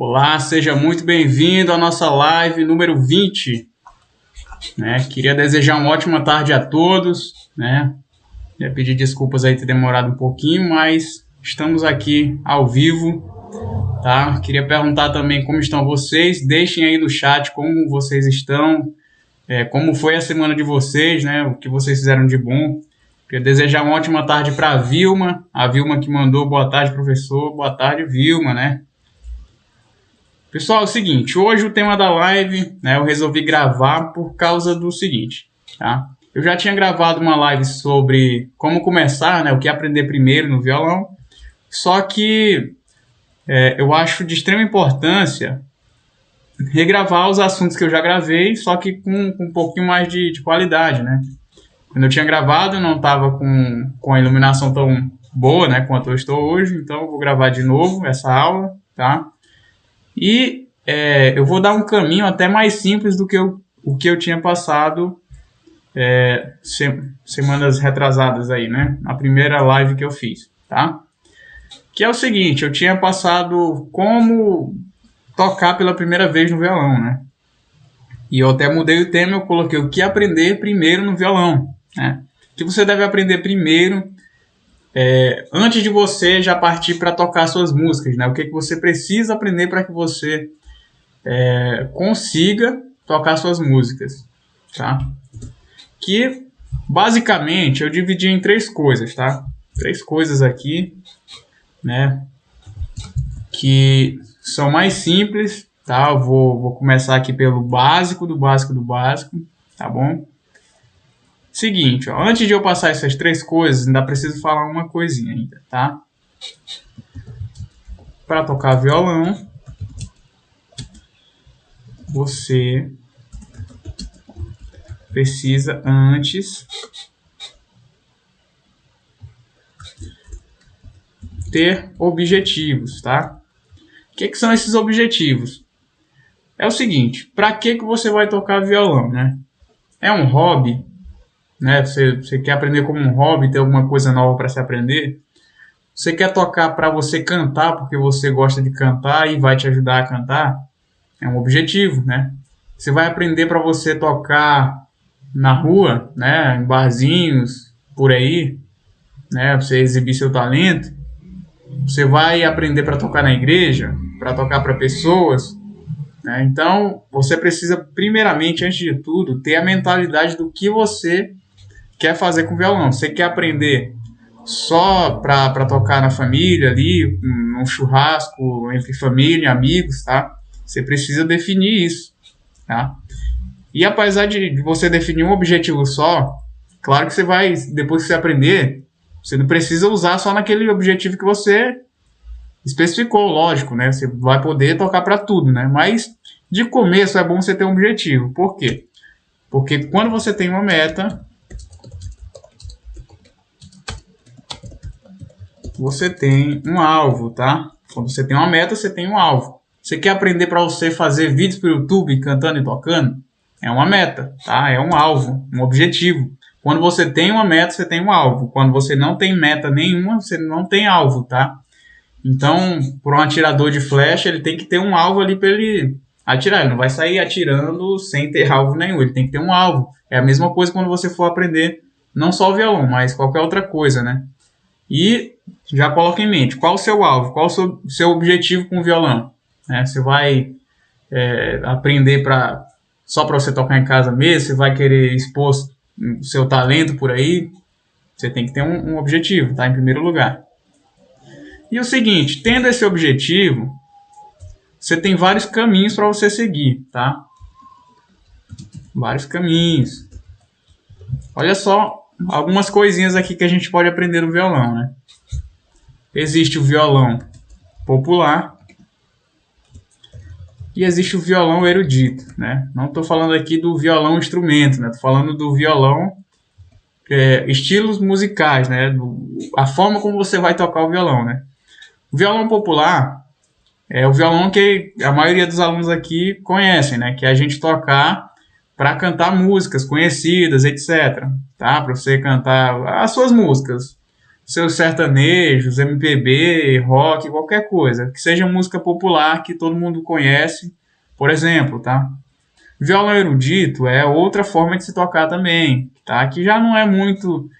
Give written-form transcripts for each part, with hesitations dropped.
Olá, seja muito bem-vindo à nossa live número 20. Queria desejar uma ótima tarde a todos. Queria pedir desculpas aí ter demorado um pouquinho, mas estamos aqui ao vivo. Tá? Queria perguntar também como estão vocês. Deixem aí no chat como vocês estão, como foi a semana de vocês, o que vocês fizeram de bom. Queria desejar uma ótima tarde para a Vilma que mandou boa tarde, professor. Boa tarde, Vilma, Pessoal, é o seguinte, hoje o tema da live, eu resolvi gravar por causa do seguinte, tá? Eu já tinha gravado uma live sobre como começar, o que aprender primeiro no violão, só que eu acho de extrema importância regravar os assuntos que eu já gravei, só que com um pouquinho mais de qualidade, Quando eu tinha gravado, eu não estava com a iluminação tão boa, quanto eu estou hoje, então eu vou gravar de novo essa aula, tá? E eu vou dar um caminho até mais simples do que o que eu tinha passado semanas retrasadas aí, na primeira live que eu fiz, tá? Que é o seguinte, eu tinha passado como tocar pela primeira vez no violão, E eu até mudei o tema, eu coloquei o que aprender primeiro no violão, O que você deve aprender primeiro antes de você já partir para tocar suas músicas, O que você precisa aprender para que você consiga tocar suas músicas, tá? Que basicamente eu dividi em três coisas, tá? Três coisas aqui, que são mais simples, tá? Eu vou começar aqui pelo básico do básico do básico, tá bom? Seguinte, antes de eu passar essas três coisas, ainda preciso falar uma coisinha ainda, tá? Para tocar violão, você precisa antes ter objetivos, tá? O que são esses objetivos? É o seguinte, para que você vai tocar violão, É um hobby, Você quer aprender como um hobby, ter alguma coisa nova para se aprender? Você quer tocar para você cantar, porque você gosta de cantar e vai te ajudar a cantar? É um objetivo, Você vai aprender para você tocar na rua, em barzinhos, por aí, Você exibir seu talento. Você vai aprender para tocar na igreja, para tocar para pessoas, Então, você precisa, primeiramente, antes de tudo, ter a mentalidade do que você quer fazer com o violão. Você quer aprender só para tocar na família ali, num churrasco entre família, amigos, tá? Você precisa definir isso, tá? E apesar de você definir um objetivo só, claro que você vai, depois que você aprender, você não precisa usar só naquele objetivo que você especificou, lógico, Você vai poder tocar para tudo, Mas de começo é bom você ter um objetivo. Por quê? Porque quando você tem uma meta, você tem um alvo, tá? Quando você tem uma meta, você tem um alvo. Você quer aprender para você fazer vídeos para o YouTube cantando e tocando? É uma meta, tá? É um alvo, um objetivo. Quando você tem uma meta, você tem um alvo. Quando você não tem meta nenhuma, você não tem alvo, tá? Então, por um atirador de flecha, ele tem que ter um alvo ali para ele atirar. Ele não vai sair atirando sem ter alvo nenhum. Ele tem que ter um alvo. É a mesma coisa quando você for aprender não só o violão, mas qualquer outra coisa, E já coloca em mente, qual o seu alvo, qual o seu objetivo com o violão? Você vai aprender só para você tocar em casa mesmo? Você vai querer expor o seu talento por aí? Você tem que ter um objetivo, tá? Em primeiro lugar. E o seguinte, tendo esse objetivo, você tem vários caminhos para você seguir, tá? Vários caminhos. Olha só algumas coisinhas aqui que a gente pode aprender no violão, Existe o violão popular e existe o violão erudito, Não estou falando aqui do violão instrumento, Estou falando do violão estilos musicais, A forma como você vai tocar o violão, O violão popular é o violão que a maioria dos alunos aqui conhecem, Que é a gente tocar para cantar músicas conhecidas, etc. Tá? Para você cantar as suas músicas. seus sertanejos, MPB, rock, qualquer coisa, que seja música popular que todo mundo conhece, por exemplo, tá? Violão erudito é outra forma de se tocar também, tá? Que já não é muito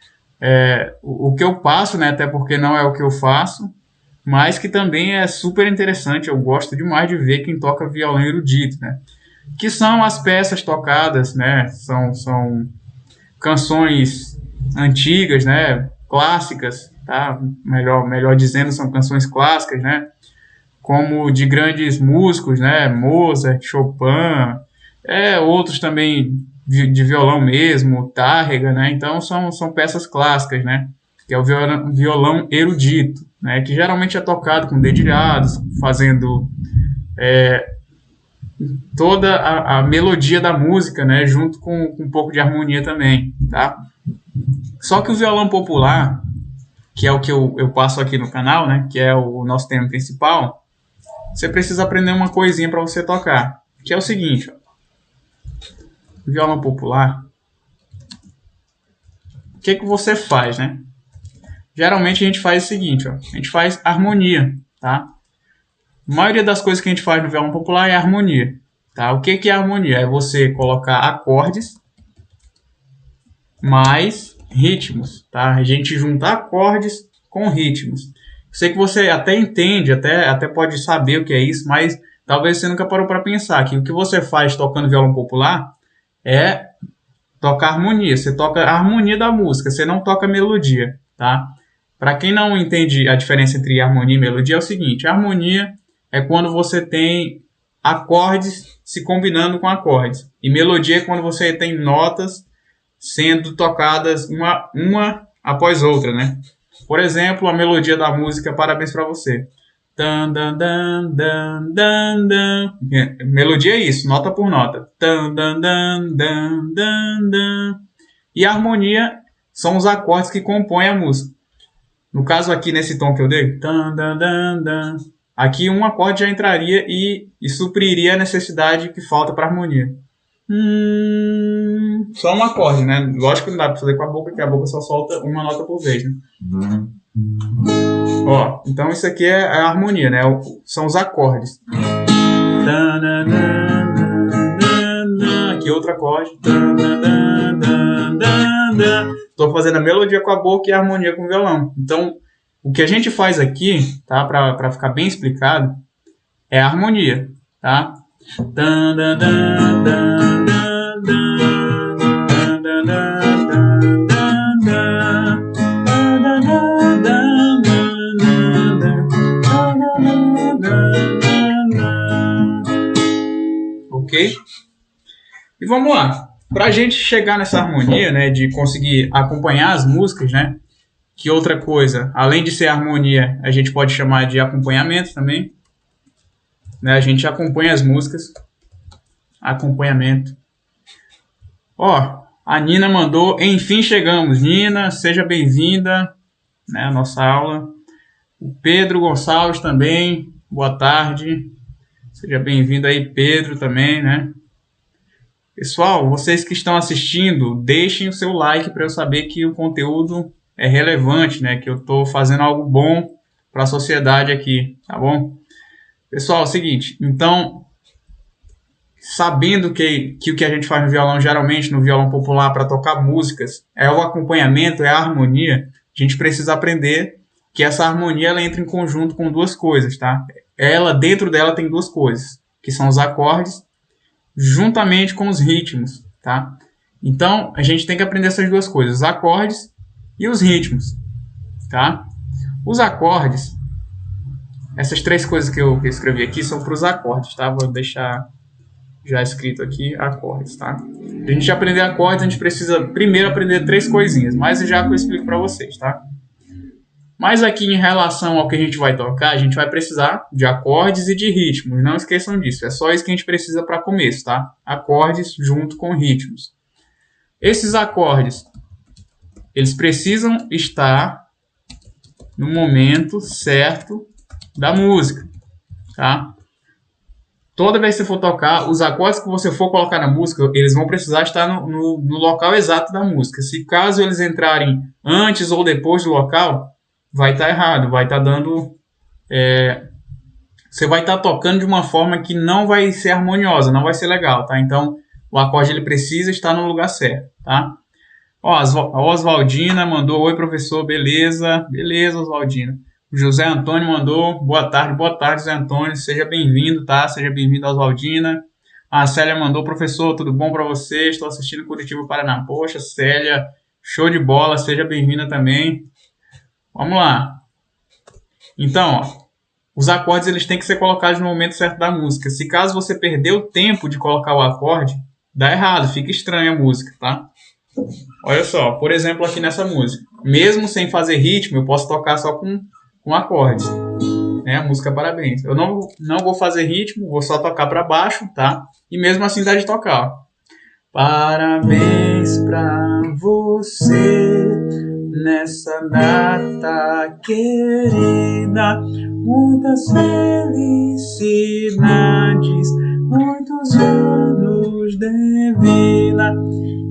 o que eu passo, né? Até porque não é o que eu faço, mas que também é super interessante. Eu gosto demais de ver quem toca violão erudito, né? Que são as peças tocadas, né? São canções antigas, né? Clássicas, tá? Melhor dizendo, são canções clássicas, né? Como de grandes músicos, né? Mozart, Chopin, outros também de violão mesmo, Tárrega, né? Então são peças clássicas, né? Que é o violão erudito, né? Que geralmente é tocado com dedilhados, fazendo toda a melodia da música, né? Junto com um pouco de harmonia também, tá? Só que o violão popular, que é o que eu passo aqui no canal, né? Que é o nosso tema principal, você precisa aprender uma coisinha para você tocar, que é o seguinte, ó. Violão popular, o que você faz, né? Geralmente a gente faz o seguinte, ó, a gente faz harmonia, tá? A maioria das coisas que a gente faz no violão popular é harmonia, tá? O que é harmonia? É você colocar acordes mais ritmos, tá? A gente juntar acordes com ritmos. Eu sei que você até entende, até pode saber o que é isso, mas talvez você nunca parou para pensar que o que você faz tocando violão popular é tocar harmonia. Você toca a harmonia da música, você não toca melodia, tá? Para quem não entende a diferença entre harmonia e melodia, é o seguinte: a harmonia é quando você tem acordes se combinando com acordes, e melodia é quando você tem notas sendo tocadas uma após outra, né? Por exemplo, a melodia da música Parabéns para Você. Dan, dan, dan, dan, dan, dan. Melodia é isso, nota por nota. Dan, dan, dan, dan, dan, dan. E a harmonia são os acordes que compõem a música. No caso aqui, nesse tom que eu dei, dan, dan, dan, dan. Aqui um acorde já entraria e supriria a necessidade que falta para a harmonia. Só um acorde, né? Lógico que não dá para fazer com a boca, porque a boca só solta uma nota por vez, né? Ó, então isso aqui é a harmonia, né? São os acordes. Aqui outro acorde. Estou fazendo a melodia com a boca e a harmonia com o violão. Então, o que a gente faz aqui, tá? Para ficar bem explicado, é a harmonia, tá? Ok? E vamos lá. Para a gente chegar nessa harmonia, né, de conseguir acompanhar as músicas, né? Que outra coisa, além de ser harmonia, a gente pode chamar de acompanhamento também. Né? A gente acompanha as músicas. Acompanhamento. Ó, a Nina mandou, enfim chegamos. Nina, seja bem-vinda, né, à nossa aula. O Pedro Gonçalves também, boa tarde. Seja bem-vindo aí, Pedro, também, né? Pessoal, vocês que estão assistindo, deixem o seu like para eu saber que o conteúdo é relevante, né? Que eu estou fazendo algo bom para a sociedade aqui, tá bom? Pessoal, é o seguinte, então, sabendo que o que a gente faz no violão, geralmente no violão popular, para tocar músicas, é o acompanhamento, é a harmonia, a gente precisa aprender que essa harmonia ela entra em conjunto com duas coisas, tá? Dentro dela tem duas coisas, que são os acordes, juntamente com os ritmos, tá? Então, a gente tem que aprender essas duas coisas, os acordes e os ritmos, tá? Os acordes, essas três coisas que eu escrevi aqui são para os acordes, tá? Vou deixar já escrito aqui, acordes, tá? Para a gente aprender acordes, a gente precisa primeiro aprender três coisinhas, mas já que eu explico para vocês, tá? Mas aqui em relação ao que a gente vai tocar, a gente vai precisar de acordes e de ritmos. Não esqueçam disso, é só isso que a gente precisa para começo, tá? Acordes junto com ritmos. Esses acordes, eles precisam estar no momento certo da música, tá? Toda vez que você for tocar, os acordes que você for colocar na música, eles vão precisar estar no local exato da música. Se caso eles entrarem antes ou depois do local, vai estar errado, vai estar dando... você vai estar tocando de uma forma que não vai ser harmoniosa, não vai ser legal, tá? Então, o acorde ele precisa estar no lugar certo, tá? Ó, a Oswaldina mandou, oi professor, beleza? Beleza, Oswaldina. O José Antônio mandou, boa tarde, José Antônio, seja bem-vindo, tá? Seja bem-vindo, Oswaldina. A Célia mandou, professor, tudo bom para você? Estou assistindo Curitiba, Paraná. Poxa, Célia, show de bola, seja bem-vinda também. Vamos lá. Então, ó, os acordes eles têm que ser colocados no momento certo da música. Se caso você perder o tempo de colocar o acorde, dá errado, fica estranha a música, tá? Olha só, por exemplo, aqui nessa música. Mesmo sem fazer ritmo, eu posso tocar só com acordes. A música Parabéns. Eu não vou fazer ritmo, vou só tocar para baixo, tá? E mesmo assim dá de tocar. Parabéns pra você nessa data querida. Muitas felicidades, muitos anos de vida.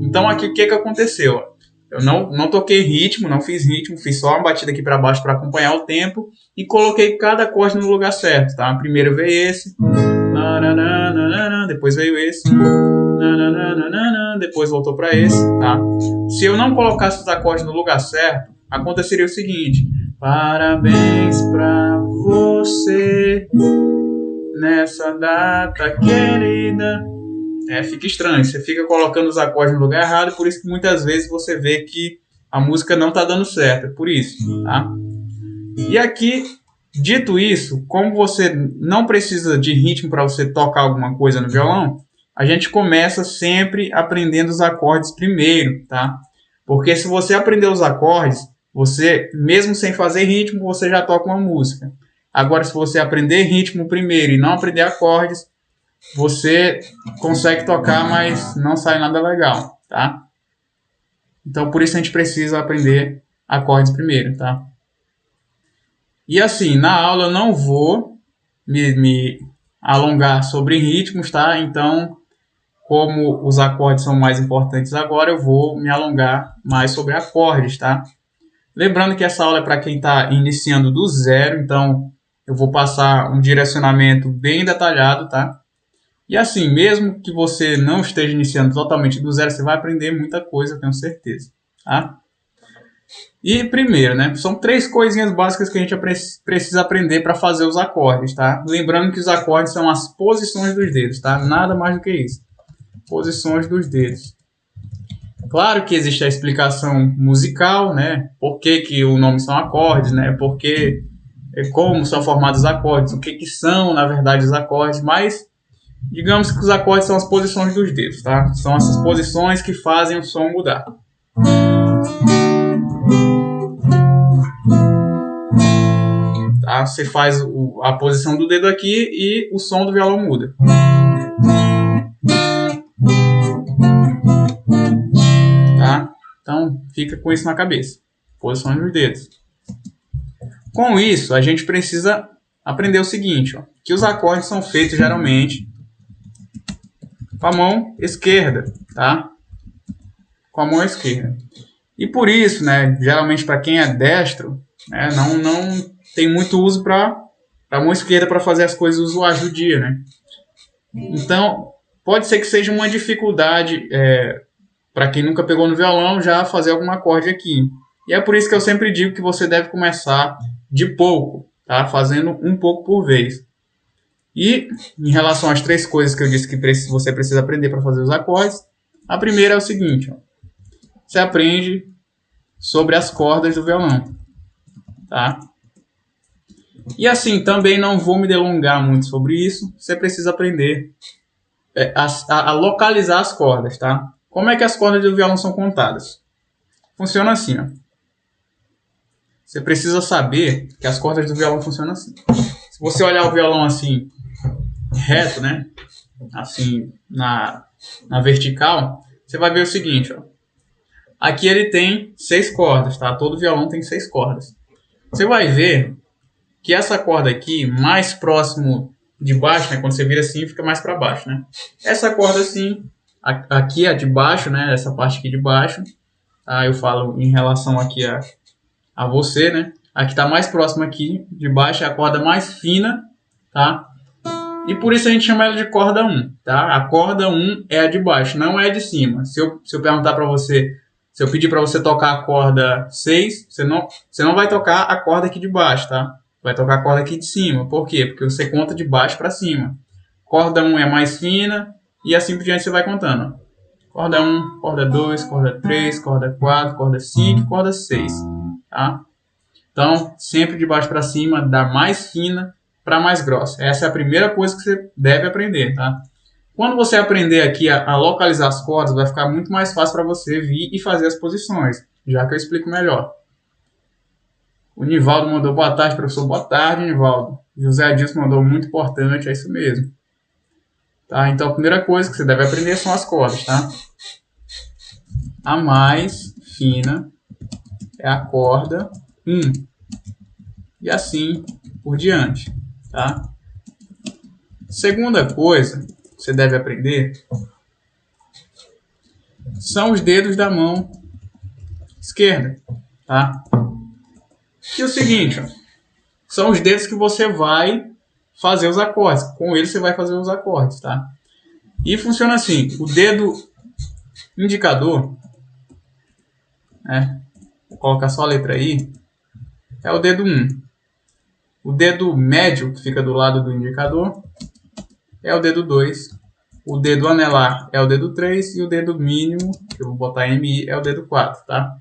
Então aqui o que aconteceu? Eu não toquei ritmo, não fiz ritmo, fiz só uma batida aqui para baixo para acompanhar o tempo e coloquei cada acorde no lugar certo, tá? Primeiro veio esse, depois veio esse, depois voltou para esse, tá? Se eu não colocasse os acordes no lugar certo, aconteceria o seguinte: parabéns para você nessa data querida. Fica estranho, você fica colocando os acordes no lugar errado, por isso que muitas vezes você vê que a música não está dando certo, é por isso, tá? E aqui, dito isso, como você não precisa de ritmo para você tocar alguma coisa no violão, a gente começa sempre aprendendo os acordes primeiro, tá? Porque se você aprender os acordes, você, mesmo sem fazer ritmo, você já toca uma música. Agora, se você aprender ritmo primeiro e não aprender acordes, você consegue tocar, mas não sai nada legal, tá? Então, por isso a gente precisa aprender acordes primeiro, tá? E assim, na aula eu não vou me alongar sobre ritmos, tá? Então, como os acordes são mais importantes agora, eu vou me alongar mais sobre acordes, tá? Lembrando que essa aula é para quem está iniciando do zero, então eu vou passar um direcionamento bem detalhado, tá? E assim, mesmo que você não esteja iniciando totalmente do zero, você vai aprender muita coisa, tenho certeza, tá? E primeiro, né, são 3 coisinhas básicas que a gente precisa aprender para fazer os acordes, tá? Lembrando que os acordes são as posições dos dedos, tá? Nada mais do que isso. Posições dos dedos. Claro que existe a explicação musical, né? Por que o nome são acordes, né? Porque como são formados os acordes, o que são, na verdade, os acordes, mas digamos que os acordes são as posições dos dedos, tá? São essas posições que fazem o som mudar. Tá? Você faz a posição do dedo aqui e o som do violão muda. Tá? Então, fica com isso na cabeça. Posições dos dedos. Com isso, a gente precisa aprender o seguinte, ó, que os acordes são feitos geralmente com a mão esquerda, tá? Com a mão esquerda. E por isso, né, geralmente para quem é destro, né, não tem muito uso para a mão esquerda para fazer as coisas usuais do dia, né? Então, pode ser que seja uma dificuldade para quem nunca pegou no violão já fazer algum acorde aqui. E é por isso que eu sempre digo que você deve começar de pouco, tá? Fazendo um pouco por vez. E em relação às 3 coisas que eu disse que você precisa aprender para fazer os acordes, a primeira é o seguinte, ó, você aprende sobre as cordas do violão, tá? E assim, também não vou me delongar muito sobre isso, você precisa aprender a localizar as cordas, tá? Como é que as cordas do violão são contadas? Funciona assim, ó. Você precisa saber que as cordas do violão funcionam assim. Se você olhar o violão assim, reto, né? Assim, na vertical, você vai ver o seguinte, ó. Aqui ele tem 6 cordas, tá? Todo violão tem 6 cordas. Você vai ver que essa corda aqui, mais próximo de baixo, né? Quando você vira assim, fica mais para baixo, né? Essa corda assim, aqui é de baixo, né? Essa parte aqui de baixo, tá? Eu falo em relação aqui a você, né? A que está mais próxima aqui de baixo é a corda mais fina, tá? E por isso a gente chama ela de corda 1, tá? A corda 1 é a de baixo, não é a de cima. Se eu perguntar para você, se eu pedir para você tocar a corda 6, você não vai tocar a corda aqui de baixo, tá? Vai tocar a corda aqui de cima. Por quê? Porque você conta de baixo para cima. Corda 1 é mais fina e assim por diante você vai contando. Corda 1, corda 2, corda 3, corda 4, corda 5, corda 6, tá? Então, sempre de baixo para cima, da mais fina para mais grossa. Essa é a primeira coisa que você deve aprender, tá? Quando você aprender aqui a localizar as cordas, vai ficar muito mais fácil para você vir e fazer as posições, já que eu explico melhor. O Nivaldo mandou boa tarde, professor. Boa tarde, Nivaldo. José Adilson mandou muito importante, é isso mesmo. Tá? Então, a primeira coisa que você deve aprender são as cordas, tá? A mais fina é a corda 1. E assim por diante, tá? Segunda coisa que você deve aprender são os dedos da mão esquerda, tá? E o seguinte, ó, são os dedos que você vai fazer os acordes. Com eles você vai fazer os acordes, tá? E funciona assim, o dedo indicador, né? Vou colocar só a letra I, é o dedo 1. O dedo médio, que fica do lado do indicador, é o dedo 2. O dedo anelar é o dedo 3 e o dedo mínimo, que eu vou botar MI, é o dedo 4, tá?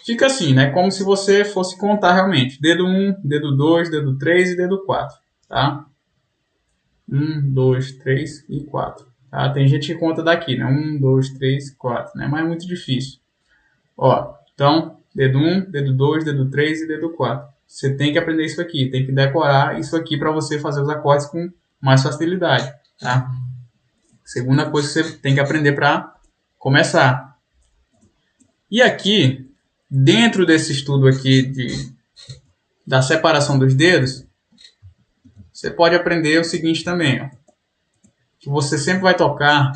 Fica assim, né? Como se você fosse contar realmente. Dedo 1, dedo 2, dedo 3 e dedo 4, tá? 1, 2, 3 e 4. Tá? Tem gente que conta daqui, né? 1, 2, 3, 4, né? Mas é muito difícil. Ó, então, dedo 1, dedo 2, dedo 3 e dedo 4. Você tem que aprender isso aqui, tem que decorar isso aqui para você fazer os acordes com mais facilidade, tá? Segunda coisa que você tem que aprender para começar. E aqui, dentro desse estudo aqui da separação dos dedos, você pode aprender o seguinte também, ó, que você sempre vai tocar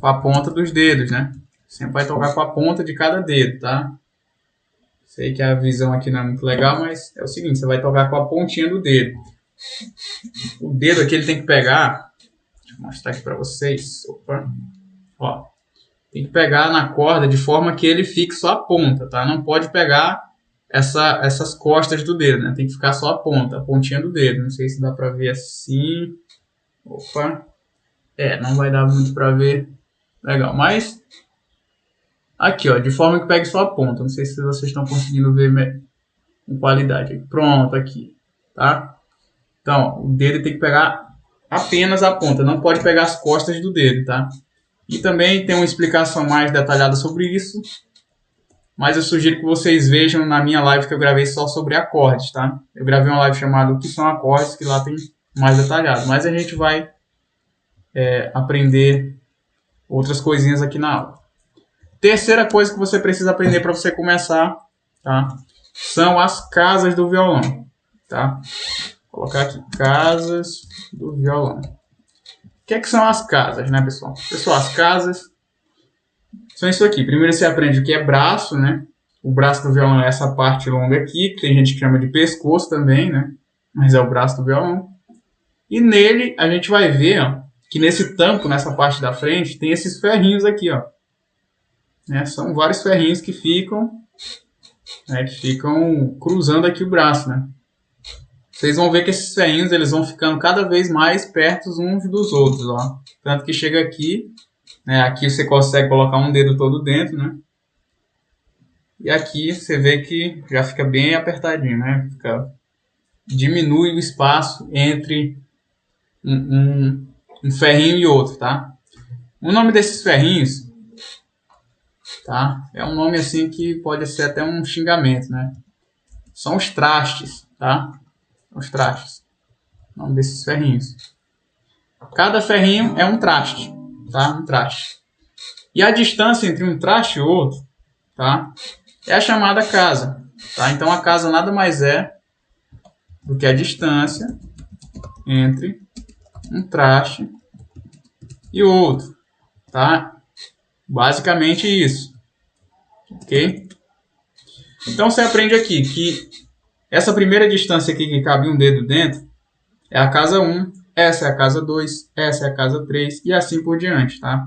com a ponta dos dedos, né? Sempre vai tocar com a ponta de cada dedo, tá? Sei que a visão aqui não é muito legal, mas é o seguinte, você vai tocar com a pontinha do dedo. O dedo aqui ele tem que pegar, deixa eu mostrar aqui para vocês. Opa. Ó, tem que pegar na corda de forma que ele fique só a ponta, tá? Não pode pegar essas costas do dedo, né? Tem que ficar só a ponta, a pontinha do dedo. Não sei se dá para ver assim. Opa. Não vai dar muito para ver. Legal, mas aqui, ó, de forma que pegue só a ponta. Não sei se vocês estão conseguindo ver com qualidade. Pronto, aqui, tá? Então, o dedo tem que pegar apenas a ponta, não pode pegar as costas do dedo, tá? E também tem uma explicação mais detalhada sobre isso, mas eu sugiro que vocês vejam na minha live que eu gravei só sobre acordes, tá? Eu gravei uma live chamada O que são acordes, que lá tem mais detalhado, mas a gente vai aprender outras coisinhas aqui na aula. Terceira coisa que você precisa aprender para você começar, tá? São as casas do violão, tá? Vou colocar aqui, casas do violão. O que são as casas, né, pessoal? Pessoal, as casas são isso aqui. Primeiro você aprende o que é braço, né? O braço do violão é essa parte longa aqui, que tem gente que chama de pescoço também, né? Mas é o braço do violão. E nele a gente vai ver, ó, que nesse tampo, nessa parte da frente, tem esses ferrinhos aqui, ó. Né? São vários ferrinhos que ficam cruzando aqui o braço, né? Vocês vão ver que esses ferrinhos eles vão ficando cada vez mais perto uns dos outros, ó. Tanto que chega aqui, né? Aqui você consegue colocar um dedo todo dentro, né? E aqui você vê que já fica bem apertadinho, né? Diminui o espaço entre um ferrinho e outro, tá? O nome desses ferrinhos, tá? É um nome assim que pode ser até um xingamento, né? São os trastes, tá? Os trastes. O nome desses ferrinhos. Cada ferrinho é um traste, tá? Um traste. E a distância entre um traste e outro, tá? É a chamada casa, tá? Então a casa nada mais é do que a distância entre um traste e outro, tá? Basicamente isso, ok? Então você aprende aqui que essa primeira distância aqui que cabe um dedo dentro é a casa 1, essa é a casa 2, essa é a casa 3 e assim por diante, tá?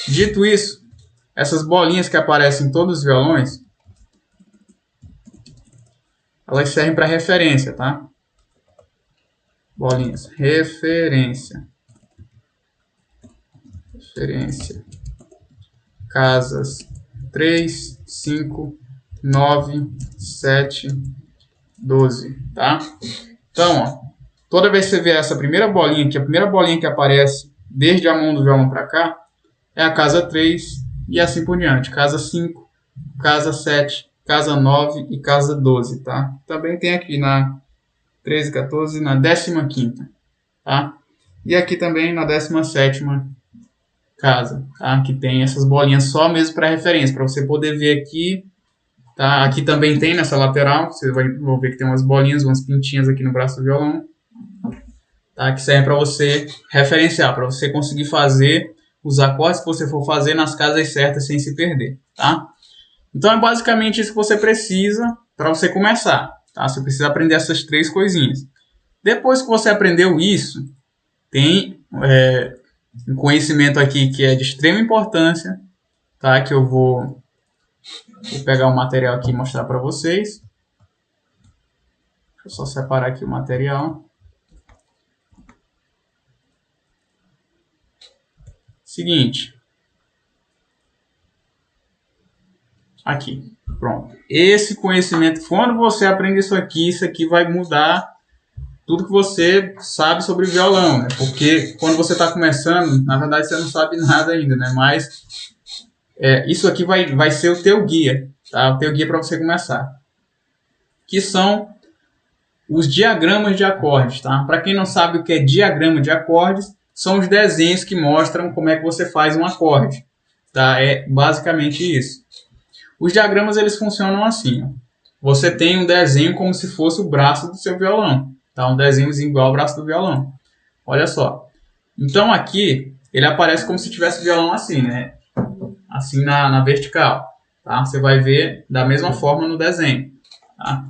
Dito isso, essas bolinhas que aparecem em todos os violões, elas servem para referência, tá? Bolinhas, referência. Referência. Casas 3, 5, 9, 7, 12, tá? Então, ó, toda vez que você vê essa primeira bolinha aqui, a primeira bolinha que aparece desde a mão do violão para cá, é a casa 3 e assim por diante. Casa 5, casa 7, casa 9 e casa 12, tá? Também tem aqui na 13, 14, na 15ª, tá? E aqui também na 17ª casa, tá? Que tem essas bolinhas só mesmo para referência, para você poder ver aqui, tá? Aqui também tem nessa lateral, você vai ver que tem umas bolinhas, umas pintinhas aqui no braço do violão, tá? Que servem para você referenciar, para você conseguir fazer os acordes que você for fazer nas casas certas sem se perder, tá? Então é basicamente isso que você precisa para você começar, tá? Você precisa aprender essas 3 coisinhas. Depois que você aprendeu isso, tem um conhecimento aqui que é de extrema importância, tá? Que eu vou pegar o material aqui e mostrar para vocês. Deixa eu só separar aqui o material. Seguinte. Aqui, pronto. Esse conhecimento, quando você aprende isso aqui vai mudar tudo que você sabe sobre violão, né? Porque quando você está começando, na verdade você não sabe nada ainda, né? Mas isso aqui vai ser o teu guia, tá? O teu guia para você começar. Que são os diagramas de acordes, tá? Para quem não sabe o que é diagrama de acordes, são os desenhos que mostram como é que você faz um acorde, tá? É basicamente isso. Os diagramas eles funcionam assim, ó. Você tem um desenho como se fosse o braço do seu violão, tá? Um desenhozinho igual ao braço do violão. Olha só. Então aqui ele aparece como se tivesse o violão assim, né? Assim na vertical, tá? Você vai ver da mesma forma no desenho, tá?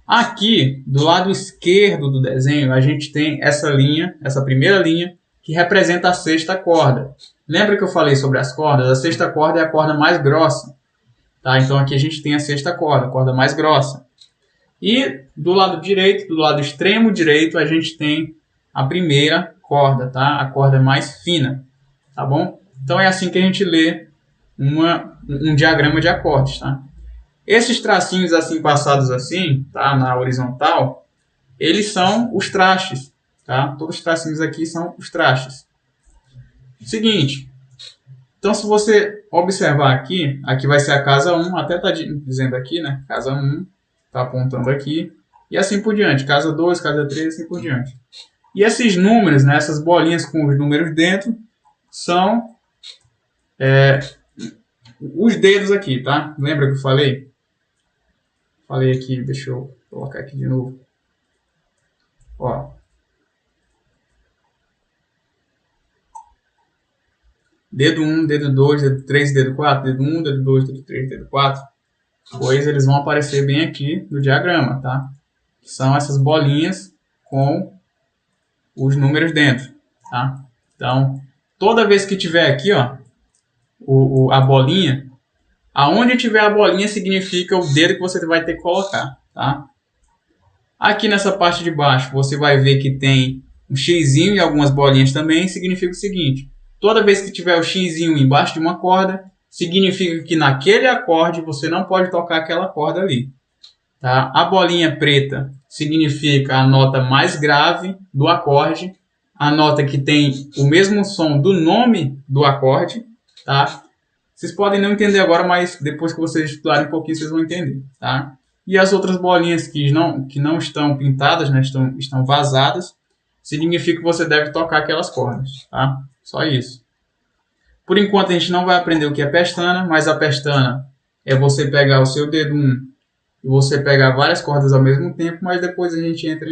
Aqui do lado esquerdo do desenho a gente tem essa linha, essa primeira linha que representa a sexta corda. Lembra que eu falei sobre as cordas? A sexta corda é a corda mais grossa. Tá? Então aqui a gente tem a sexta corda, a corda mais grossa. E do lado direito, do lado extremo direito, a gente tem a primeira corda, tá? A corda mais fina, tá bom? Então é assim que a gente lê um diagrama de acordes, tá? Esses tracinhos assim passados assim, tá? Na horizontal, eles são os trastes, tá? Todos os tracinhos aqui são os trastes. Seguinte. Então, se você observar aqui, aqui vai ser a casa 1, até está dizendo aqui, né? Casa 1, está apontando aqui. E assim por diante, casa 2, casa 3, assim por diante. E esses números, né? Essas bolinhas com os números dentro, são os dedos aqui, tá? Lembra que eu falei? Falei aqui, deixa eu colocar aqui de novo. Ó. Dedo 1, dedo 2, dedo 3, dedo 4, dedo 1, dedo 2, dedo 3, dedo 4. Pois eles vão aparecer bem aqui no diagrama, tá? São essas bolinhas com os números dentro, tá? Então, toda vez que tiver aqui, ó, a bolinha, aonde tiver a bolinha significa o dedo que você vai ter que colocar, tá? Aqui nessa parte de baixo, você vai ver que tem um xizinho e algumas bolinhas também, significa o seguinte: toda vez que tiver o xizinho embaixo de uma corda, significa que naquele acorde você não pode tocar aquela corda ali. Tá? A bolinha preta significa a nota mais grave do acorde, a nota que tem o mesmo som do nome do acorde. Tá? Vocês podem não entender agora, mas depois que vocês estudarem um pouquinho, vocês vão entender. Tá? E as outras bolinhas que não estão pintadas, né, estão vazadas, significa que você deve tocar aquelas cordas. Tá? Só isso. Por enquanto a gente não vai aprender o que é pestana, mas a pestana é você pegar o seu dedo 1 e você pegar várias cordas ao mesmo tempo, mas depois a gente entra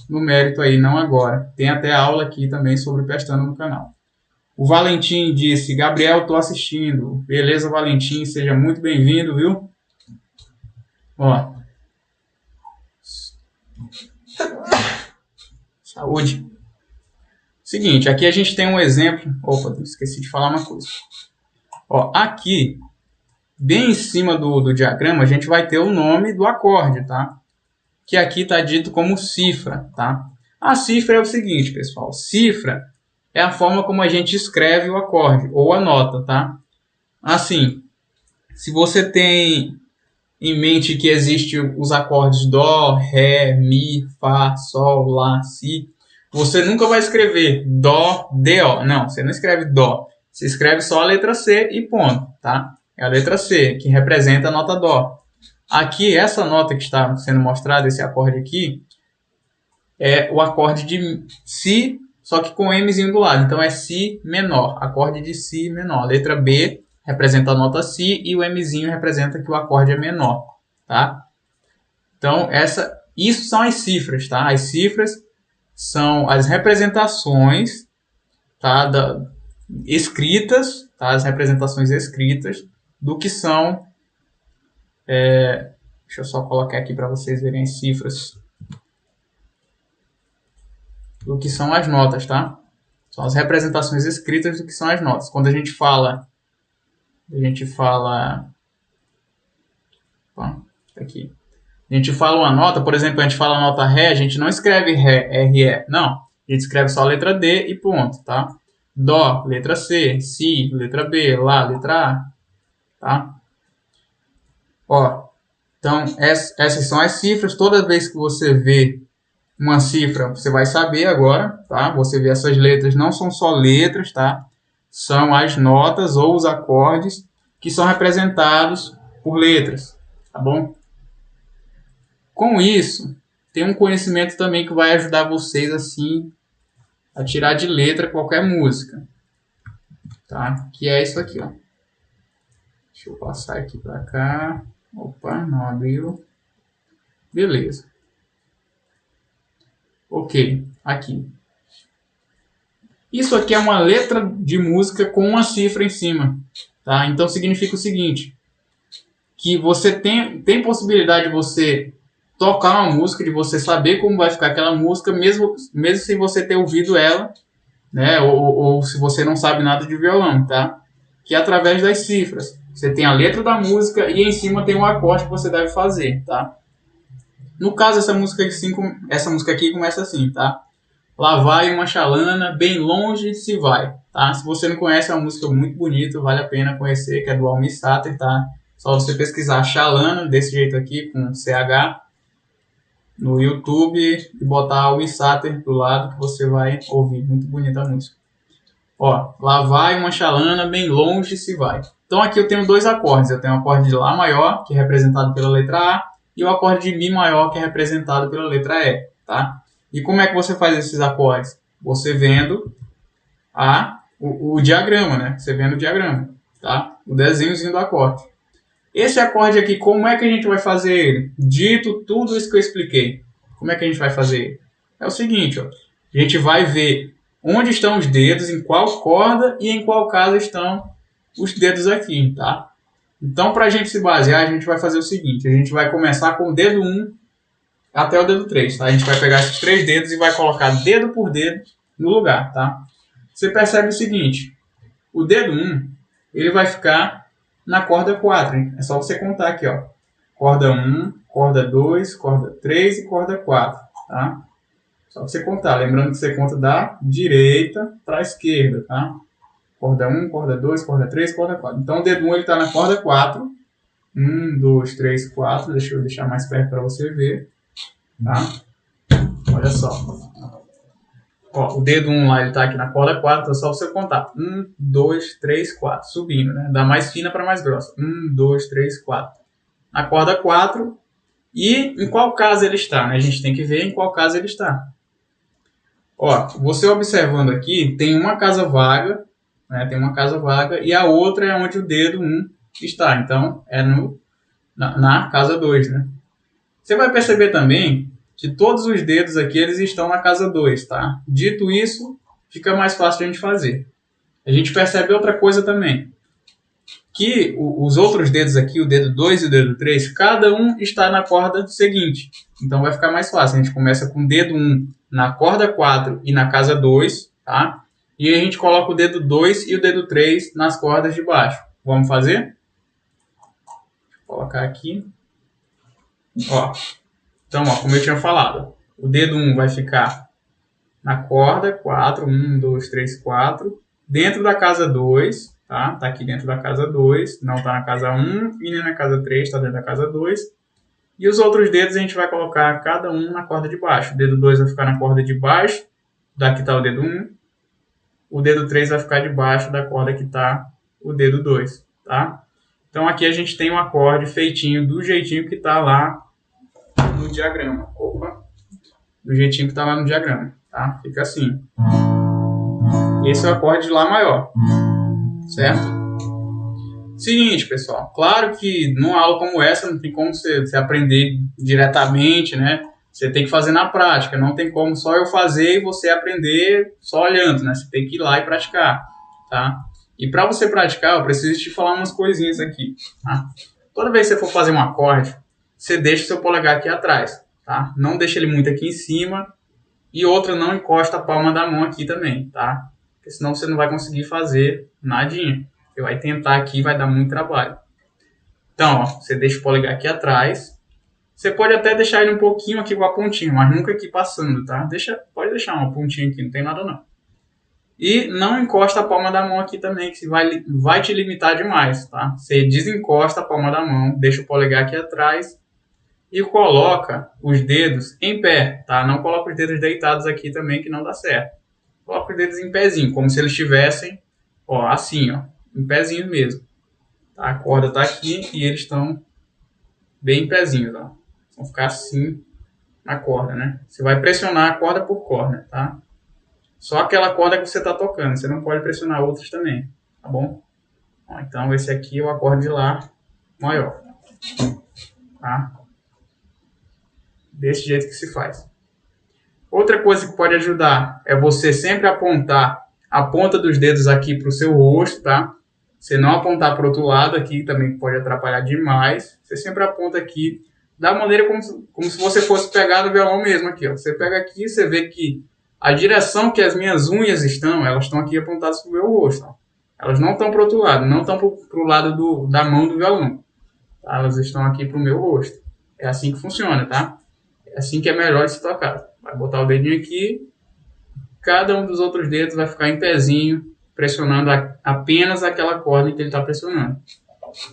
no mérito aí, não agora. Tem até aula aqui também sobre pestana no canal. O Valentim disse: Gabriel, tô assistindo. Beleza, Valentim, seja muito bem-vindo, viu? Ó, saúde. Seguinte, aqui a gente tem um exemplo. Opa, esqueci de falar uma coisa. Ó, aqui, bem em cima do diagrama, a gente vai ter o nome do acorde, tá? Que aqui está dito como cifra, tá? A cifra é o seguinte, pessoal. Cifra é a forma como a gente escreve o acorde, ou a nota, tá? Assim, se você tem em mente que existem os acordes Dó, Ré, Mi, Fá, Sol, Lá, Si, você nunca vai escrever Dó, Dó. Não, você não escreve Dó. Você escreve só a letra C e ponto, tá? É a letra C, que representa a nota Dó. Aqui, essa nota que está sendo mostrada, esse acorde aqui, é o acorde de Si, só que com Mzinho do lado. Então é Si menor, acorde de Si menor. Letra B representa a nota Si e o Mzinho representa que o acorde é menor, tá? Então isso são as cifras, tá? As cifras são as representações, tá? Escritas, tá? As representações escritas do que são... deixa eu só colocar aqui para vocês verem as cifras. Do que são as notas, tá? São as representações escritas do que são as notas. Quando a gente fala... Opa, aqui. A gente fala uma nota, por exemplo, a gente fala a nota Ré, a gente não escreve Ré, R-E, não. A gente escreve só a letra D e ponto, tá? Dó, letra C, Si, letra B, Lá, letra A, tá? Ó, então, essas são as cifras. Toda vez que você vê uma cifra, você vai saber agora, tá? Você vê essas letras, não são só letras, tá? São as notas ou os acordes que são representados por letras, tá bom? Com isso, tem um conhecimento também que vai ajudar vocês assim a tirar de letra qualquer música, tá? Que é isso aqui, ó. Deixa eu passar aqui para cá. Opa, não abriu. Beleza. Ok, aqui. Isso aqui é uma letra de música com uma cifra em cima, tá? Então significa o seguinte, que você tem possibilidade de você tocar uma música, de você saber como vai ficar aquela música, mesmo sem você ter ouvido ela, né? Ou se você não sabe nada de violão, tá? Que é através das cifras. Você tem a letra da música e em cima tem um acorde que você deve fazer, tá? No caso, essa música aqui começa assim, tá? Lá vai uma chalana, bem longe se vai, tá? Se você não conhece, é uma música muito bonita, vale a pena conhecer, que é do Almir Sater, tá? Só você pesquisar chalana, desse jeito aqui, com CH, no YouTube e botar Almir Sater do lado, que você vai ouvir. Muito bonita a música. Ó, lá vai uma chalana, bem longe se vai. Então aqui eu tenho dois acordes. Eu tenho o acorde de Lá maior, que é representado pela letra A, e o acorde de Mi maior, que é representado pela letra E, tá? E como é que você faz esses acordes? Você vendo o diagrama, né? Você vendo o diagrama, tá? O desenhozinho do acorde. Esse acorde aqui, como é que a gente vai fazer ele? Dito tudo isso que eu expliquei, como é que a gente vai fazer ele? É o seguinte, ó. A gente vai ver onde estão os dedos, em qual corda e em qual casa estão os dedos aqui, tá? Então, para a gente se basear, a gente vai fazer o seguinte. A gente vai começar com o dedo 1 até o dedo 3, tá? A gente vai pegar esses 3 dedos e vai colocar dedo por dedo no lugar, tá? Você percebe o seguinte. O dedo 1, ele vai ficar na corda 4, hein? É só você contar aqui, ó. Corda 1, corda 2, corda 3 e corda 4, tá? Só você contar. Lembrando que você conta da direita para a esquerda, tá? Corda 1, corda 2, corda 3, corda 4. Então o dedo 1 está na corda 4. 1, 2, 3, 4. Deixa eu deixar mais perto para você ver. Tá? Olha só. Ó, o dedo 1 lá está aqui na corda 4. Então é só você contar. 1, 2, 3, 4. Subindo, né? Da mais fina para mais grossa. 1, 2, 3, 4. Na corda 4. E em qual casa ele está, né? A gente tem que ver em qual casa ele está. Ó, você observando aqui, tem uma casa vaga, né? Tem uma casa vaga e a outra é onde o dedo 1 está. Então, é na casa 2, né? Você vai perceber também que todos os dedos aqui eles estão na casa 2, tá? Dito isso, fica mais fácil de a gente fazer. A gente percebe outra coisa também. que os outros dedos aqui, o dedo 2 e o dedo 3, cada um está na corda seguinte. Então vai ficar mais fácil. A gente começa com o dedo 1 na corda 4 e na casa 2, tá? E aí a gente coloca o dedo 2 e o dedo 3 nas cordas de baixo. Vamos fazer? Vou colocar aqui. Ó. Então, ó, como eu tinha falado, o dedo 1 vai ficar na corda 4, 1, 2, 3, 4, dentro da casa 2, tá? Tá aqui dentro da casa 2, não tá na casa 1 e nem na casa 3, tá dentro da casa 2. E os outros dedos a gente vai colocar cada um na corda de baixo. O dedo 2 vai ficar na corda de baixo, daqui tá o dedo 1. O dedo 3 vai ficar debaixo da corda que tá o dedo 2, tá? Então aqui a gente tem um acorde feitinho do jeitinho que tá lá no diagrama. Opa! Do jeitinho que tá lá no diagrama, tá? Fica assim. Esse é o acorde de Lá maior, certo? Seguinte, pessoal. Claro que numa aula como essa não tem como você aprender diretamente, né? Você tem que fazer na prática. Não tem como só eu fazer e você aprender só olhando, né? Você tem que ir lá e praticar, tá? E para você praticar, eu preciso te falar umas coisinhas aqui, tá? Toda vez que você for fazer um acorde, você deixa o seu polegar aqui atrás, tá? Não deixa ele muito aqui em cima. E outra, não encosta a palma da mão aqui também, tá? Porque senão você não vai conseguir fazer nadinha. Você vai tentar aqui e vai dar muito trabalho. Então, ó, você deixa o polegar aqui atrás. Você pode até deixar ele um pouquinho aqui com a pontinha, mas nunca aqui passando, tá? Pode deixar uma pontinha aqui, não tem nada não. E não encosta a palma da mão aqui também, que vai te limitar demais, tá? Você desencosta a palma da mão, deixa o polegar aqui atrás e coloca os dedos em pé, tá? Não coloca os dedos deitados aqui também, que não dá certo. Coloca os dedos em pezinho, como se eles estivessem, ó, assim, ó, em pezinho mesmo. Tá? A corda tá aqui e eles estão bem em pezinhos, ó. Vão ficar assim na corda, né? Você vai pressionar a corda por corda, tá? Só aquela corda que você está tocando, você não pode pressionar outras também, tá bom? Ó, então esse aqui é o acorde de Lá maior, tá? Desse jeito que se faz. Outra coisa que pode ajudar é você sempre apontar a ponta dos dedos aqui para o seu rosto, tá? Você não apontar para o outro lado aqui, também pode atrapalhar demais. Você sempre aponta aqui da maneira como se você fosse pegar no violão mesmo aqui, ó. Você pega aqui, você vê que a direção que as minhas unhas estão, elas estão aqui apontadas para o meu rosto, ó. Elas não estão para o outro lado, não estão para o lado da mão do violão, tá? Elas estão aqui para o meu rosto. É assim que funciona, tá? É assim que é melhor de se tocar. Vai botar o dedinho aqui, cada um dos outros dedos vai ficar em pezinho, pressionando apenas aquela corda que ele está pressionando,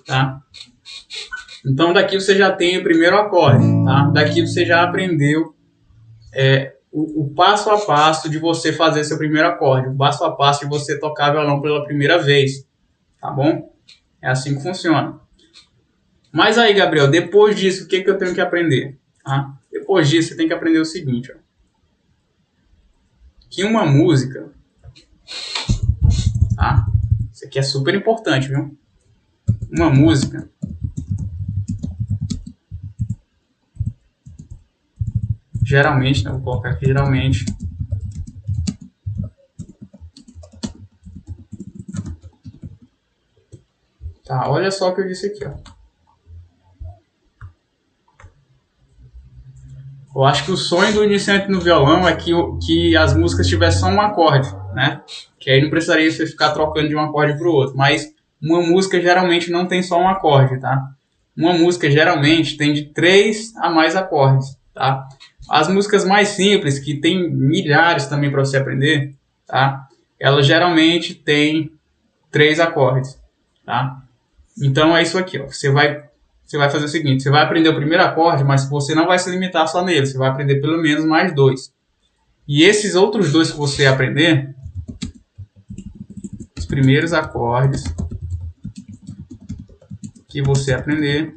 tá? Então daqui você já tem o primeiro acorde, tá? Daqui você já aprendeu o passo a passo de você fazer seu primeiro acorde, o passo a passo de você tocar violão pela primeira vez, tá bom? É assim que funciona. Mas aí, Gabriel, depois disso, o que eu tenho que aprender? Tá? Depois disso, você tem que aprender o seguinte, ó. Que uma música, tá? Isso aqui é super importante, viu? Uma música geralmente, né? Vou colocar aqui geralmente. Tá, olha só o que eu disse aqui, ó. Eu acho que o sonho do iniciante no violão é que as músicas tivessem só um acorde, né? Que aí não precisaria você ficar trocando de um acorde para o outro. Mas uma música geralmente não tem só um acorde, tá? Uma música geralmente tem de 3 a mais acordes, tá? As músicas mais simples, que tem milhares também para você aprender, tá? Elas geralmente têm 3 acordes, tá? Então é isso aqui, ó. Você vai fazer o seguinte, você vai aprender o primeiro acorde, mas você não vai se limitar só nele, você vai aprender pelo menos mais 2. E esses outros 2 que você aprender, os primeiros acordes que você aprender,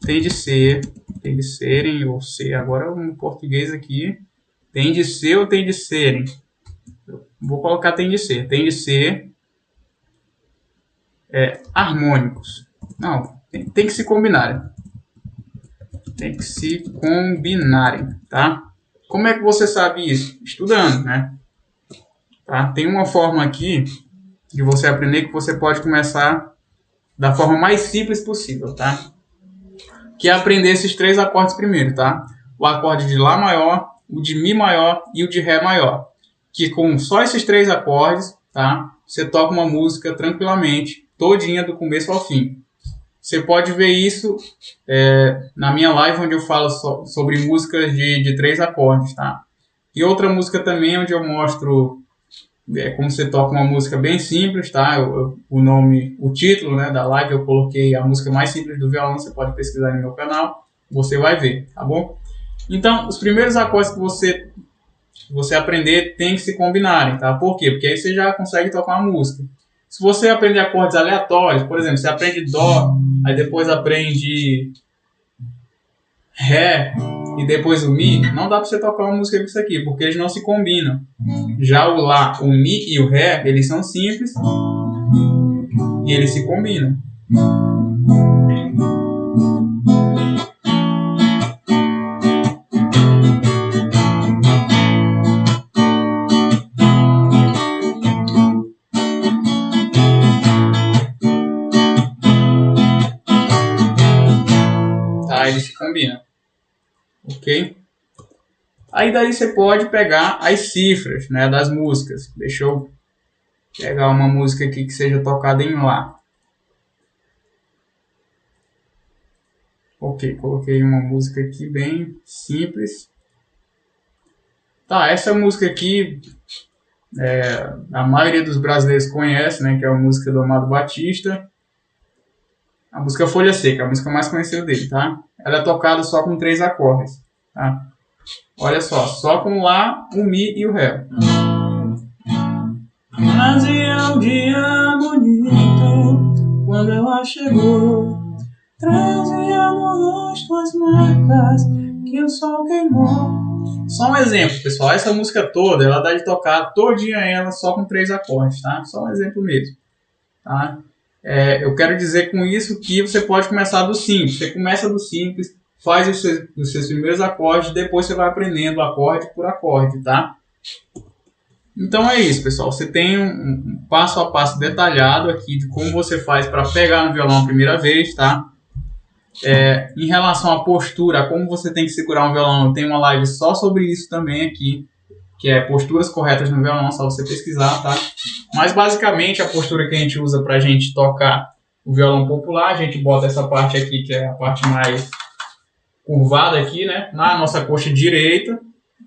tem de serem, ou ser, agora no português aqui, tem de ser ou tem de serem? Vou colocar tem de ser harmônicos. Não, tem que se combinarem. Tem que se combinarem, tá? Como é que você sabe isso? Estudando, né? Tá? Tem uma forma aqui de você aprender, que você pode começar da forma mais simples possível, tá? Que é aprender esses 3 acordes primeiro, tá? O acorde de Lá maior, o de Mi maior e o de Ré maior. Que com só esses 3 acordes, tá? Você toca uma música tranquilamente, todinha do começo ao fim. Você pode ver isso na minha live, onde eu falo sobre músicas de 3 acordes, tá? E outra música também, onde eu mostro como você toca uma música bem simples, tá? O título, né, da live, eu coloquei a música mais simples do violão, você pode pesquisar no meu canal, você vai ver, tá bom? Então, os primeiros acordes que você aprender tem que se combinarem, tá? Por quê? Porque aí você já consegue tocar uma música. Se você aprender acordes aleatórios, por exemplo, você aprende Dó, aí depois aprende Ré e depois o Mi, não dá para você tocar uma música com isso aqui, porque eles não se combinam. Já o Lá, o Mi e o Ré, eles são simples e eles se combinam. Tá, eles se combinam. Ok? Aí daí você pode pegar as cifras, né, das músicas. Deixa eu pegar uma música aqui que seja tocada em Lá. Ok, coloquei uma música aqui bem simples. Tá, essa música aqui a maioria dos brasileiros conhece, né, que é a música do Amado Batista. A música Folha Seca, a música mais conhecida dele, tá? Ela é tocada só com 3 acordes, tá? Olha só com Lá, o Mi e o Ré. Mas é um dia bonito quando ela chegou, trazia no rosto as marcas que o sol queimou. Só um exemplo, pessoal. Essa música toda, ela dá de tocar todinha ela só com 3 acordes, tá? Só um exemplo mesmo, tá? Eu quero dizer com isso que você pode começar do simples. Você começa do simples, faz os seus primeiros acordes, depois você vai aprendendo acorde por acorde, tá? Então é isso, pessoal. Você tem um passo a passo detalhado aqui de como você faz para pegar no violão a primeira vez, tá? Em relação à postura, como você tem que segurar um violão, eu tenho uma live só sobre isso também aqui, que é posturas corretas no violão, só você pesquisar, tá? Mas basicamente a postura que a gente usa para a gente tocar o violão popular, a gente bota essa parte aqui, que é a parte mais curvada aqui, né? Na nossa coxa direita,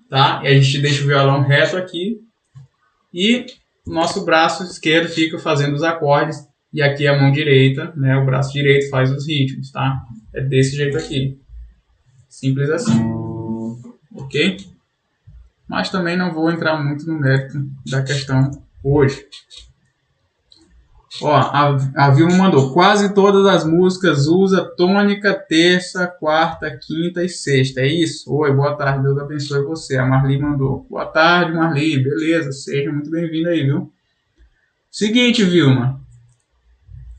tá? E a gente deixa o violão reto aqui. E o nosso braço esquerdo fica fazendo os acordes. E aqui a mão direita, né? O braço direito faz os ritmos, tá? É desse jeito aqui. Simples assim. Ok? Mas também não vou entrar muito no mérito da questão hoje. Ó, a Vilma mandou. Quase todas as músicas usa tônica, terça, quarta, quinta e sexta. É isso? Oi, boa tarde. Deus abençoe você. A Marli mandou. Boa tarde, Marli. Beleza, seja muito bem-vinda aí, viu? Seguinte, Vilma.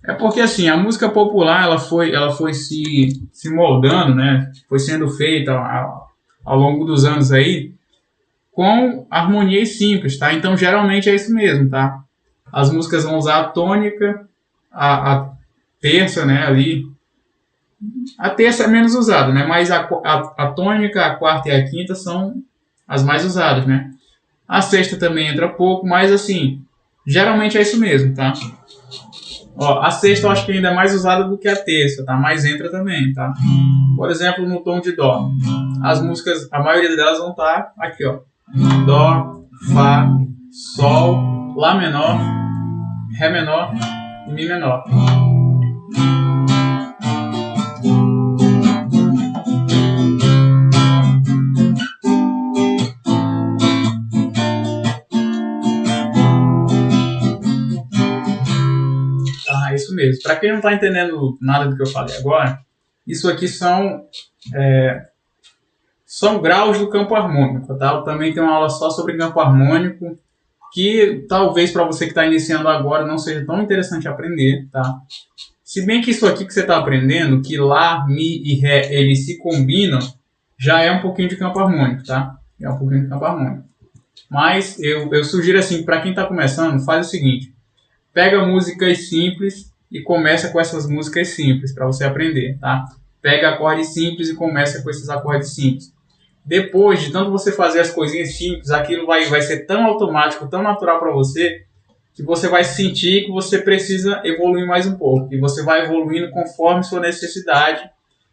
É porque assim, a música popular ela foi se moldando, né? Foi sendo feita ao longo dos anos aí com harmonias simples, tá? Então geralmente é isso mesmo, tá? As músicas vão usar a tônica, a terça, né? Ali. A terça é menos usada, né? Mas a tônica, a quarta e a quinta são as mais usadas, né? A sexta também entra pouco, mas assim, geralmente é isso mesmo, tá? Ó, a sexta eu acho que ainda é mais usada do que a terça, tá? Mas entra também, tá? Por exemplo, no tom de Dó. As músicas, a maioria delas vão estar aqui, ó. Dó, Fá, Sol, Lá menor, Ré menor e Mi menor. Isso mesmo. Para quem não está entendendo nada do que eu falei agora, isso aqui são graus do campo harmônico, tá? Eu também tenho uma aula só sobre campo harmônico, que talvez para você que está iniciando agora não seja tão interessante aprender, tá? Se bem que isso aqui que você está aprendendo, que Lá, Mi e Ré, eles se combinam, já é um pouquinho de campo harmônico, tá? É um pouquinho de campo harmônico. Mas eu sugiro assim, para quem está começando, faz o seguinte. pega músicas simples e começa com essas músicas simples para você aprender, tá? Pega acordes simples e começa com esses acordes simples. Depois de tanto você fazer as coisinhas simples, aquilo vai ser tão automático, tão natural para você, que você vai sentir que você precisa evoluir mais um pouco. E você vai evoluindo conforme sua necessidade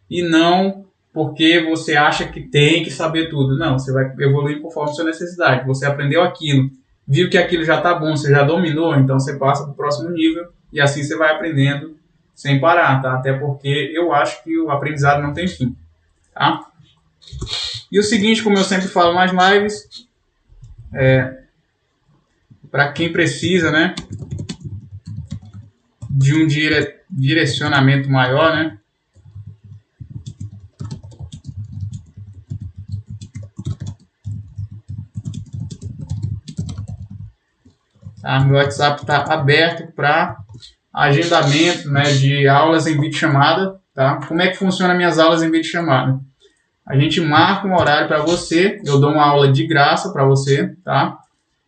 e não porque você acha que tem que saber tudo. Não, você vai evoluir conforme sua necessidade. Você aprendeu aquilo, viu que aquilo já está bom, você já dominou, então você passa para o próximo nível e assim você vai aprendendo sem parar, tá? Até porque eu acho que o aprendizado não tem fim, tá? E o seguinte, como eu sempre falo nas lives, para quem precisa, né, de um direcionamento maior, né, tá? Meu WhatsApp está aberto para agendamento, né, de aulas em videochamada, tá? Como é que funciona minhas aulas em videochamada? A gente marca um horário para você, eu dou uma aula de graça para você, tá?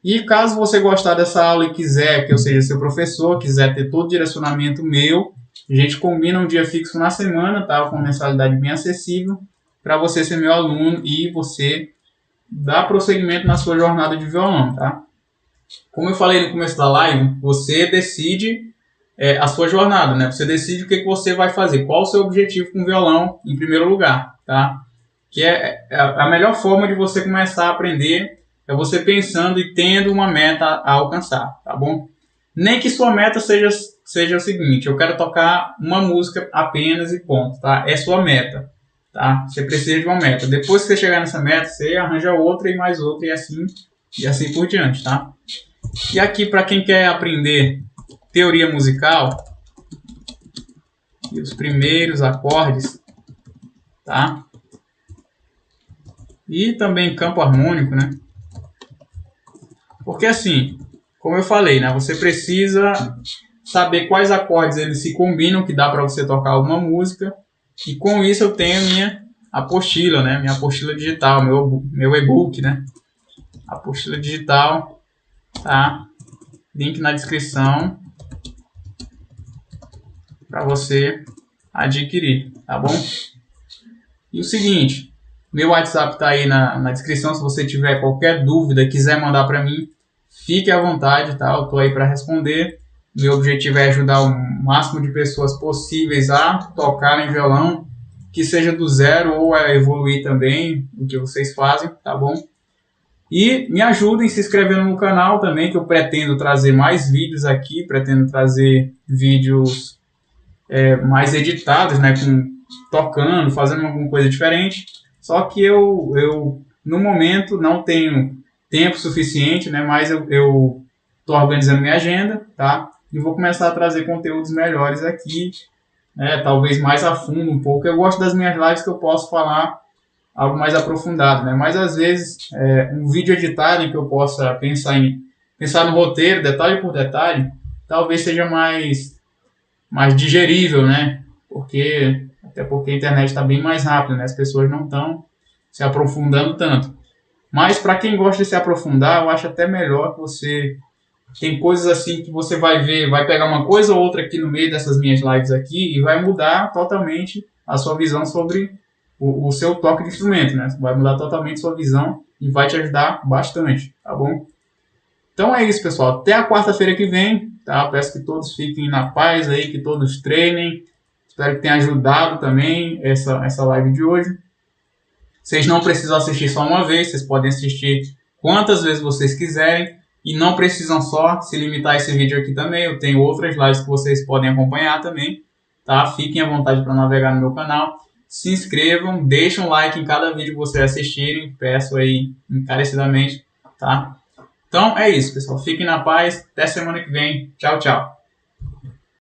E caso você gostar dessa aula e quiser que eu seja seu professor, quiser ter todo o direcionamento meu, a gente combina um dia fixo na semana, tá? Com mensalidade bem acessível, para você ser meu aluno e você dar prosseguimento na sua jornada de violão, tá? Como eu falei no começo da live, você decide a sua jornada, né? Você decide o que você vai fazer, qual o seu objetivo com o violão em primeiro lugar, tá? Que é a melhor forma de você começar a aprender, é você pensando e tendo uma meta a alcançar, tá bom? Nem que sua meta seja o seguinte, eu quero tocar uma música apenas e ponto, tá? É sua meta, tá? Você precisa de uma meta. Depois que você chegar nessa meta, você arranja outra e mais outra e assim por diante, tá? E aqui, para quem quer aprender teoria musical e os primeiros acordes, tá? E também campo harmônico, né? Porque assim, como eu falei, né? Você precisa saber quais acordes eles se combinam, que dá para você tocar alguma música. E com isso eu tenho minha apostila, né? Minha apostila digital, meu e-book, né? Apostila digital, tá? Link na descrição para você adquirir, tá bom? E o seguinte, meu WhatsApp está aí na descrição, se você tiver qualquer dúvida, quiser mandar para mim, fique à vontade, tá? Eu estou aí para responder. Meu objetivo é ajudar o máximo de pessoas possíveis a tocarem violão, que seja do zero ou a evoluir também, o que vocês fazem, tá bom? E me ajudem se inscrevendo no canal também, que eu pretendo trazer mais vídeos aqui, pretendo trazer vídeos mais editados, né, tocando, fazendo alguma coisa diferente. Só que eu no momento não tenho tempo suficiente, né, mas eu tô organizando minha agenda, tá? E vou começar a trazer conteúdos melhores aqui, né, talvez mais a fundo um pouco. Eu gosto das minhas lives que eu posso falar algo mais aprofundado, né? Mas às vezes um vídeo editado em que eu possa pensar no roteiro, detalhe por detalhe, talvez seja mais digerível, né? Até porque a internet está bem mais rápida, né? As pessoas não estão se aprofundando tanto. Mas para quem gosta de se aprofundar, eu acho até melhor que você tem coisas assim que você vai ver, vai pegar uma coisa ou outra aqui no meio dessas minhas lives aqui e vai mudar totalmente a sua visão sobre o seu toque de instrumento, né? Vai mudar totalmente sua visão e vai te ajudar bastante, tá bom? Então é isso, pessoal. Até a quarta-feira que vem, tá? Peço que todos fiquem na paz aí, que todos treinem. Espero que tenha ajudado também essa live de hoje. Vocês não precisam assistir só uma vez, vocês podem assistir quantas vezes vocês quiserem e não precisam só se limitar a esse vídeo aqui também. Eu tenho outras lives que vocês podem acompanhar também, tá? Fiquem à vontade para navegar no meu canal. Se inscrevam, deixem um like em cada vídeo que vocês assistirem, peço aí encarecidamente, tá? Então é isso, pessoal. Fiquem na paz. Até semana que vem. Tchau, tchau.